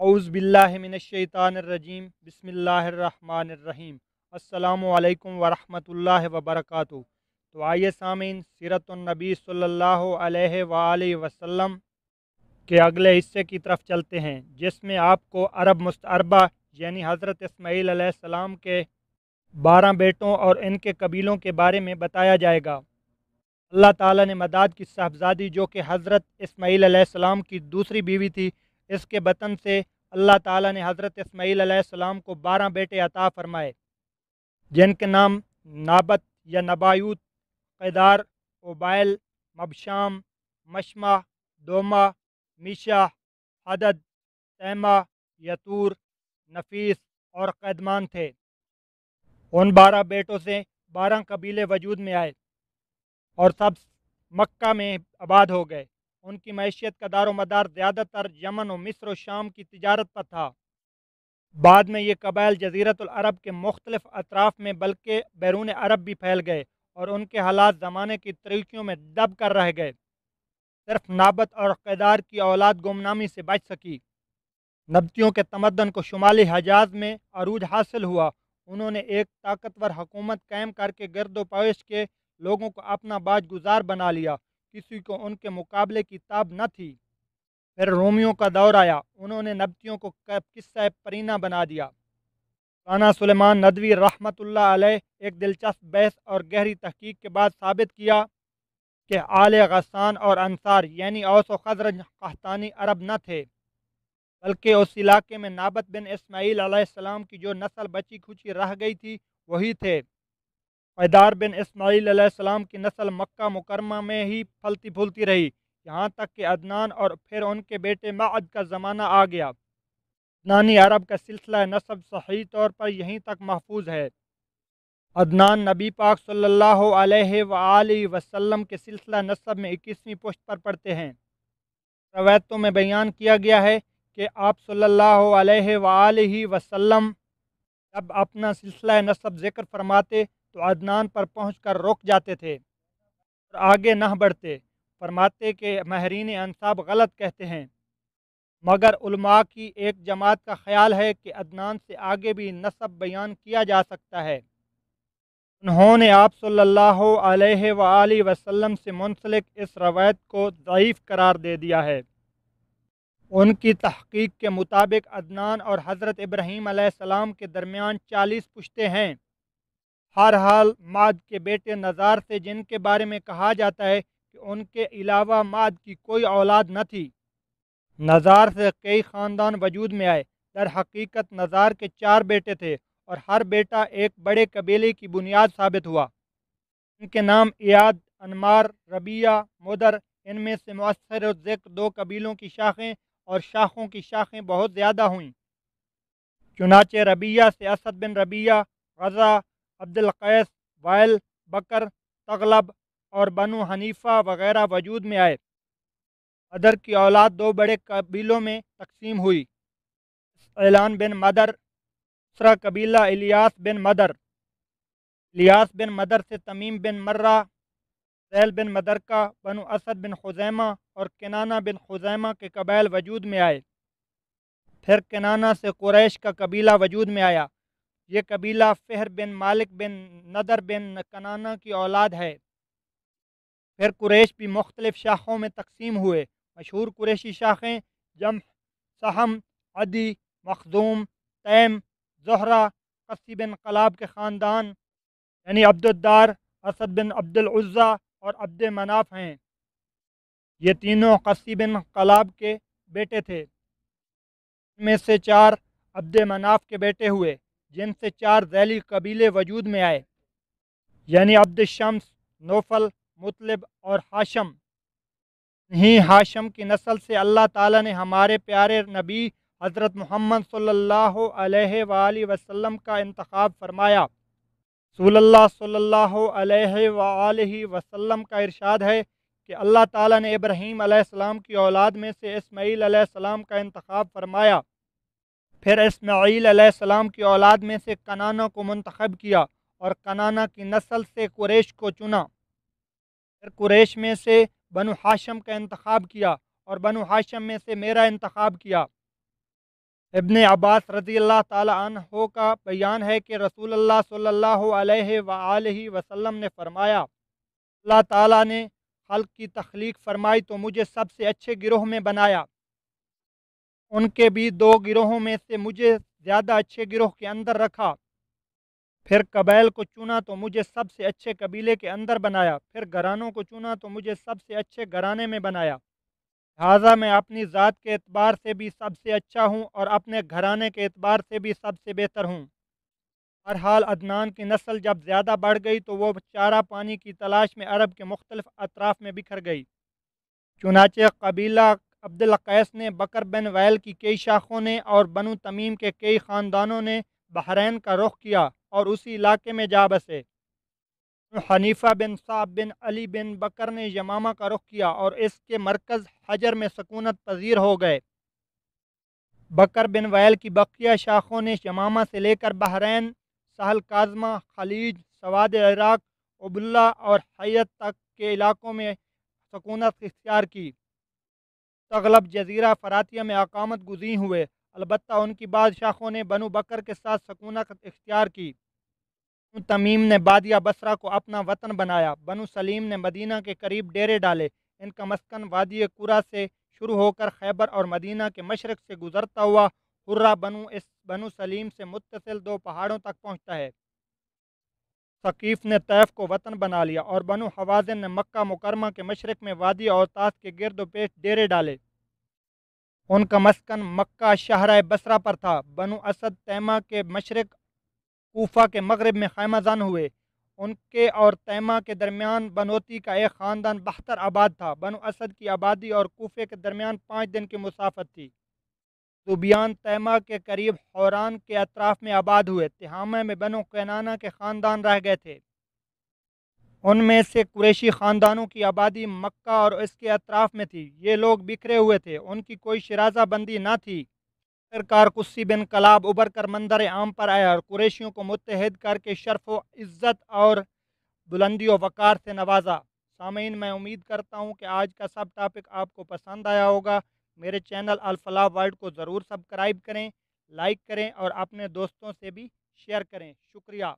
اعوذ باللہ من الشیطان الرجیم بسم اللہ الرحمن الرحیم السلام علیکم ورحمۃ اللہ وبرکاتہ۔ تو آئیے سامعین، سیرت النبی صلی اللہ علیہ وآلہ وسلم کے اگلے حصے کی طرف چلتے ہیں، جس میں آپ کو عرب مستعربہ یعنی حضرت اسماعیل علیہ السلام کے 12 بیٹوں اور ان کے قبیلوں کے بارے میں بتایا جائے گا۔ اللہ تعالیٰ نے مداد کی صاحبزادی جو کہ حضرت اسماعیل علیہ السلام کی دوسری بیوی تھی، اس کے بطن سے اللہ تعالیٰ نے حضرت اسماعیل علیہ السلام کو 12 بیٹے عطا فرمائے، جن کے نام نابت یا نبایوت، قیدار، اوبائل، مبشام، مشمع، دوما، میشا، حدد، تیمہ، یتور، نفیس اور قیدمان تھے۔ ان 12 بیٹوں سے 12 قبیلے وجود میں آئے اور سب مکہ میں آباد ہو گئے۔ ان کی معیشت کا دار و مدار زیادہ تر یمن و مصر و شام کی تجارت پر تھا۔ بعد میں یہ قبائل جزیرت العرب کے مختلف اطراف میں بلکہ بیرون عرب بھی پھیل گئے اور ان کے حالات زمانے کی تریکیوں میں دب کر رہ گئے۔ صرف نابت اور قیدار کی اولاد گمنامی سے بچ سکی۔ نبتیوں کے تمدن کو شمالی حجاز میں عروج حاصل ہوا۔ انہوں نے ایک طاقتور حکومت قائم کر کے گرد و پیش کے لوگوں کو اپنا باج گزار بنا لیا، کسی کو ان کے مقابلے کی تاب نہ تھی۔ پھر رومیوں کا دور آیا، انہوں نے نبتیوں کو قصہ پرینہ بنا دیا۔ رانا سلیمان ندوی رحمۃ اللہ علیہ ایک دلچسپ بحث اور گہری تحقیق کے بعد ثابت کیا کہ آل غسان اور انصار یعنی اوس و خزرج قحطانی عرب نہ تھے، بلکہ اس علاقے میں نابت بن اسماعیل علیہ السلام کی جو نسل بچی کھچی رہ گئی تھی وہی تھے۔ قیدار بن اسماعیل علیہ السلام کی نسل مکہ مکرمہ میں ہی پھلتی پھولتی رہی، یہاں تک کہ عدنان اور پھر ان کے بیٹے معد کا زمانہ آ گیا۔ عدنانی عرب کا سلسلہ نسب صحیح طور پر یہیں تک محفوظ ہے۔ عدنان نبی پاک صلی اللہ علیہ وآلہ وسلم کے سلسلہ نسب میں 21ویں پشت پر پڑتے ہیں۔ روایتوں میں بیان کیا گیا ہے کہ آپ صلی اللہ علیہ وآلہ وسلم جب اپنا سلسلہ نسب ذکر فرماتے تو عدنان پر پہنچ کر رک جاتے تھے اور آگے نہ بڑھتے۔ فرماتے کہ ماہرین انساب غلط کہتے ہیں، مگر علماء کی ایک جماعت کا خیال ہے کہ عدنان سے آگے بھی نسب بیان کیا جا سکتا ہے۔ انہوں نے آپ صلی اللہ علیہ وآلہ وسلم سے منسلک اس روایت کو ضعیف قرار دے دیا ہے۔ ان کی تحقیق کے مطابق عدنان اور حضرت ابراہیم علیہ السلام کے درمیان 40 پشتیں ہیں۔ ہر حال معد کے بیٹے نزار سے جن کے بارے میں کہا جاتا ہے کہ ان کے علاوہ معد کی کوئی اولاد نہ تھی، نزار سے کئی خاندان وجود میں آئے۔ در حقیقت نزار کے 4 بیٹے تھے اور ہر بیٹا ایک بڑے قبیلے کی بنیاد ثابت ہوا۔ ان کے نام ایاد، انمار، ربیہ، مدر، ان میں سے مؤثر ذکر 2 قبیلوں کی شاخیں اور شاخوں کی شاخیں بہت زیادہ ہوئیں۔ چنانچہ ربیہ سے اسد بن ربیہ، غزہ، عبد القیس، وائل، بکر، تغلب اور بنو حنیفہ وغیرہ وجود میں آئے۔ مدر کی اولاد 2 بڑے قبیلوں میں تقسیم ہوئی، اعلان بن مدر، دوسرا قبیلہ الیاس بن مدر۔ الیاس بن مدر سے تمیم بن مرہ، ذیل بن مدرکہ، بنو اسد بن خزیمہ اور کنانہ بن خزیمہ کے قبائل وجود میں آئے۔ پھر کنانہ سے قریش کا قبیلہ وجود میں آیا۔ یہ قبیلہ فہر بن مالک بن نضر بن کنانہ کی اولاد ہے۔ پھر قریش بھی مختلف شاخوں میں تقسیم ہوئے۔ مشہور قریشی شاخیں جمح، سہم، عدی، مخزوم، تیم، زہرہ، قصی بن قلاب کے خاندان یعنی عبد الدار، اسد بن عبد العزیٰ اور عبد مناف ہیں۔ یہ تینوں قصی بن قلاب کے بیٹے تھے۔ ان میں سے 4 عبد مناف کے بیٹے ہوئے، جن سے 4 ذیلی قبیلے وجود میں آئے، یعنی عبد الشمس، نوفل، مطلب اور ہاشم۔ انہی ہاشم کی نسل سے اللہ تعالیٰ نے ہمارے پیارے نبی حضرت محمد صلی اللہ علیہ وآلہ وسلم کا انتخاب فرمایا۔ رسول اللہ صلی اللہ علیہ وآلہ وسلم کا ارشاد ہے کہ اللہ تعالیٰ نے ابراہیم علیہ السلام کی اولاد میں سے اسماعیل علیہ السلام کا انتخاب فرمایا، پھر اسماعیل علیہ السلام کی اولاد میں سے کنانہ کو منتخب کیا اور کنانہ کی نسل سے قریش کو چنا۔ پھر قریش میں سے بنو ہاشم کا انتخاب کیا اور بنو ہاشم میں سے میرا انتخاب کیا۔ ابن عباس رضی اللہ تعالی عنہ کا بیان ہے کہ رسول اللہ صلی اللہ علیہ وآلہ وسلم نے فرمایا، اللہ تعالیٰ نے خلق کی تخلیق فرمائی تو مجھے سب سے اچھے گروہ میں بنایا، ان کے بھی دو گروہوں میں سے مجھے زیادہ اچھے گروہ کے اندر رکھا، پھر قبائل کو چنا تو مجھے سب سے اچھے قبیلے کے اندر بنایا، پھر گھرانوں کو چنا تو مجھے سب سے اچھے گھرانے میں بنایا، لہٰذا میں اپنی ذات کے اعتبار سے بھی سب سے اچھا ہوں اور اپنے گھرانے کے اعتبار سے بھی سب سے بہتر ہوں۔ بہرحال عدنان کی نسل جب زیادہ بڑھ گئی تو وہ چارہ پانی کی تلاش میں عرب کے مختلف اطراف میں بکھر گئی، چنانچہ قبیلہ عبد القیس نے بکر بن وائل کی کئی شاخوں نے اور بنو تمیم کے کئی خاندانوں نے بحرین کا رخ کیا اور اسی علاقے میں جا بسے۔ حنیفہ بن صعب بن علی بن بکر نے یمامہ کا رخ کیا اور اس کے مرکز حجر میں سکونت پذیر ہو گئے۔ بکر بن وائل کی بقیہ شاخوں نے یمامہ سے لے کر بحرین، سہل کاظمہ، خلیج، سواد عراق، ابلا اور حیت تک کے علاقوں میں سکونت اختیار کی۔ تغلب جزیرہ فراتیہ میں اقامت گزین ہوئے، البتہ ان کی بعض شاخوں نے بنو بکر کے ساتھ سکونت اختیار کی۔ بنو تمیم نے بادیہ بصرہ کو اپنا وطن بنایا، بنو سلیم نے مدینہ کے قریب ڈیرے ڈالے، ان کا مسکن وادی قرا سے شروع ہو کر خیبر اور مدینہ کے مشرق سے گزرتا ہوا حرہ بنو سلیم سے متصل دو پہاڑوں تک پہنچتا ہے۔ ثقیف نے طیف کو وطن بنا لیا اور بنو حوازن نے مکہ مکرمہ کے مشرق میں وادی اوتاس کے گرد و پیش ڈیرے ڈالے، ان کا مسکن مکہ شہرہ بصرہ پر تھا۔ بنو اسد تیمہ کے مشرق، کوفہ کے مغرب میں خیمہ زن ہوئے، ان کے اور تیمہ کے درمیان بنوتی کا ایک خاندان بختر آباد تھا۔ بنو اسد کی آبادی اور کوفے کے درمیان 5 دن کی مسافت تھی۔ ذبیان تیمہ کے قریب حوران کے اطراف میں آباد ہوئے، تہامہ میں بنو کنانہ کے خاندان رہ گئے تھے، ان میں سے قریشی خاندانوں کی آبادی مکہ اور اس کے اطراف میں تھی، یہ لوگ بکھرے ہوئے تھے، ان کی کوئی شرازہ بندی نہ تھی۔ آخرکار قصی بن کلاب ابھر کر منظر عام پر آیا اور قریشیوں کو متحد کر کے شرف و عزت اور بلندی و وقار سے نوازا۔ سامعین، میں امید کرتا ہوں کہ آج کا سب ٹاپک آپ کو پسند آیا ہوگا۔ میرے چینل الفلاح ورلڈ کو ضرور سبسکرائب کریں، لائک کریں اور اپنے دوستوں سے بھی شیئر کریں۔ شکریہ۔